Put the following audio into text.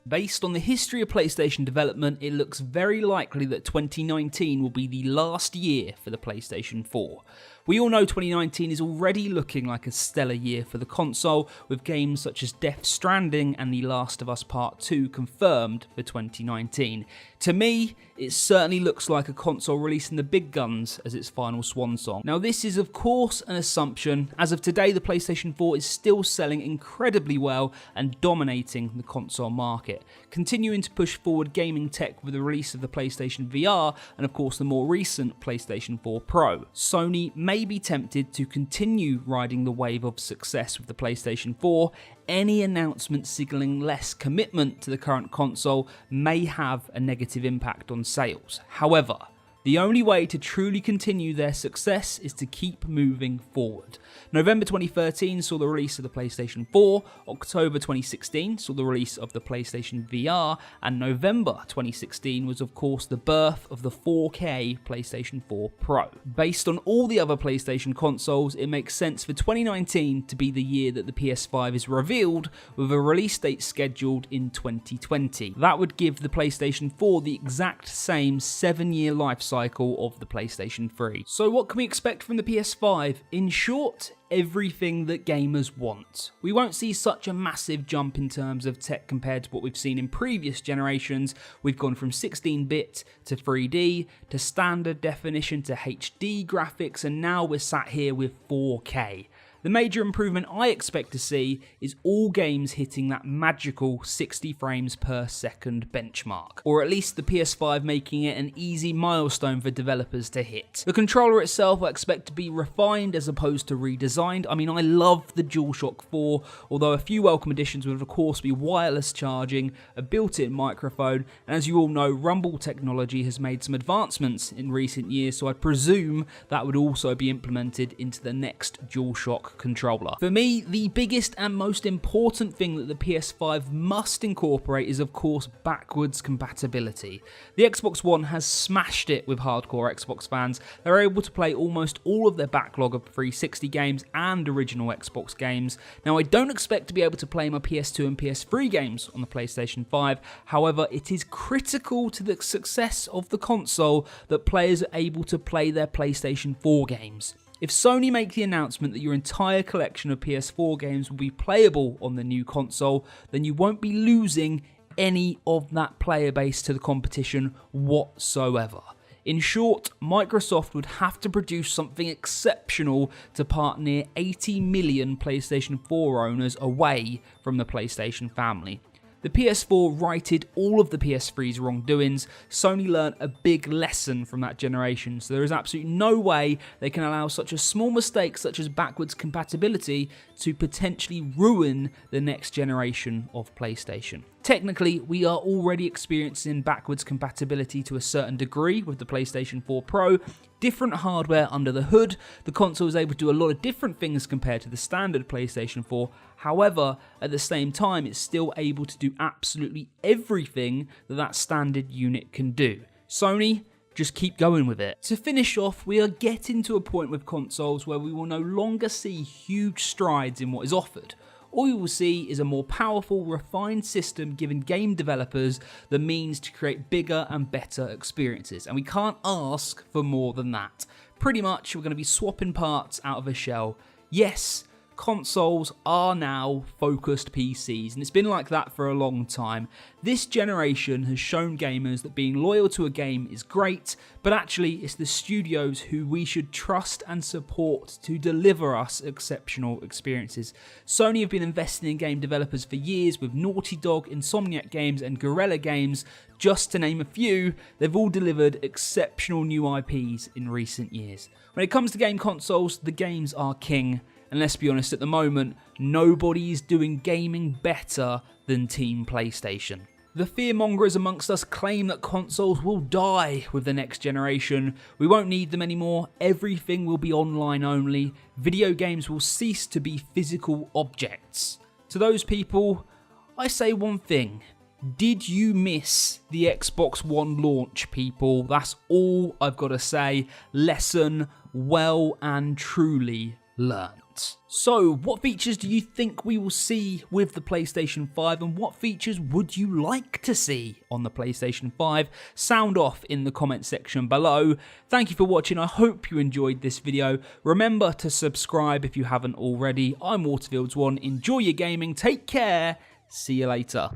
Based on the history of PlayStation development, it looks very likely that 2019 will be the last year for the PlayStation 4. We all know 2019 is already looking like a stellar year for the console, with games such as Death Stranding and The Last of Us Part 2 confirmed for 2019. To me, it certainly looks like a console releasing the big guns as its final swan song. Now this is of course an assumption. As of today, the PlayStation 4 is still selling incredibly well and dominating the console market, continuing to push forward gaming tech with the release of the PlayStation VR and of course the more recent PlayStation 4 Pro. Sony may be tempted to continue riding the wave of success with the PlayStation 4. Any announcement signalling less commitment to the current console may have a negative impact on sales. However, the only way to truly continue their success is to keep moving forward. November 2013 saw the release of the PlayStation 4, October 2016 saw the release of the PlayStation VR, and November 2016 was of course the birth of the 4K PlayStation 4 Pro. Based on all the other PlayStation consoles, it makes sense for 2019 to be the year that the PS5 is revealed, with a release date scheduled in 2020. That would give the PlayStation 4 the exact same 7-year life cycle of the PlayStation 3. So what can we expect from the PS5? In short, everything that gamers want. We won't see such a massive jump in terms of tech compared to what we've seen in previous generations. We've gone from 16-bit to 3D to standard definition to HD graphics, and now we're sat here with 4K. The major improvement I expect to see is all games hitting that magical 60 frames per second benchmark, or at least the PS5 making it an easy milestone for developers to hit. The controller itself I expect to be refined as opposed to redesigned. I mean, I love the DualShock 4, although a few welcome additions would of course be wireless charging, a built-in microphone, and as you all know, Rumble technology has made some advancements in recent years, so I presume that would also be implemented into the next DualShock controller. For me, the biggest and most important thing that the PS5 must incorporate is of course backwards compatibility. The Xbox One has smashed it with hardcore Xbox fans. They're able to play almost all of their backlog of 360 games and original Xbox games. Now I don't expect to be able to play my PS2 and PS3 games on the PlayStation 5, however it is critical to the success of the console that players are able to play their PlayStation 4 games. If Sony make the announcement that your entire collection of PS4 games will be playable on the new console, then you won't be losing any of that player base to the competition whatsoever. In short, Microsoft would have to produce something exceptional to part near 80 million PlayStation 4 owners away from the PlayStation family. The PS4 righted all of the PS3's wrongdoings. Sony learned a big lesson from that generation, so there is absolutely no way they can allow such a small mistake such as backwards compatibility to potentially ruin the next generation of PlayStation. Technically, we are already experiencing backwards compatibility to a certain degree with the PlayStation 4 Pro. Different hardware under the hood, the console is able to do a lot of different things compared to the standard PlayStation 4. However, at the same time, it's still able to do absolutely everything that that standard unit can do. Sony, just keep going with it. To finish off, we are getting to a point with consoles where we will no longer see huge strides in what is offered. All you will see is a more powerful, refined system giving game developers the means to create bigger and better experiences, and we can't ask for more than that. Pretty much, we're going to be swapping parts out of a shell. Yes, consoles are now focused PCs, and it's been like that for a long time. This generation has shown gamers that being loyal to a game is great, but actually it's the studios who we should trust and support to deliver us exceptional experiences. Sony have been investing in game developers for years with Naughty Dog, Insomniac Games and Guerrilla Games, just to name a few. They've all delivered exceptional new IPs in recent years. When it comes to game consoles, the games are king. And let's be honest, at the moment, nobody is doing gaming better than Team PlayStation. The fearmongers amongst us claim that consoles will die with the next generation. We won't need them anymore. Everything will be online only. Video games will cease to be physical objects. To those people, I say one thing. Did you miss the Xbox One launch, people? That's all I've got to say. Lesson well and truly learned. comments. So, what features do you think we will see with the PlayStation 5, and what features would you like to see on the PlayStation 5? Sound off in the comment section below. Thank you for watching. I hope you enjoyed this video. Remember to subscribe if you haven't already. I'm Waterfields1. Enjoy your gaming. Take care. See you later.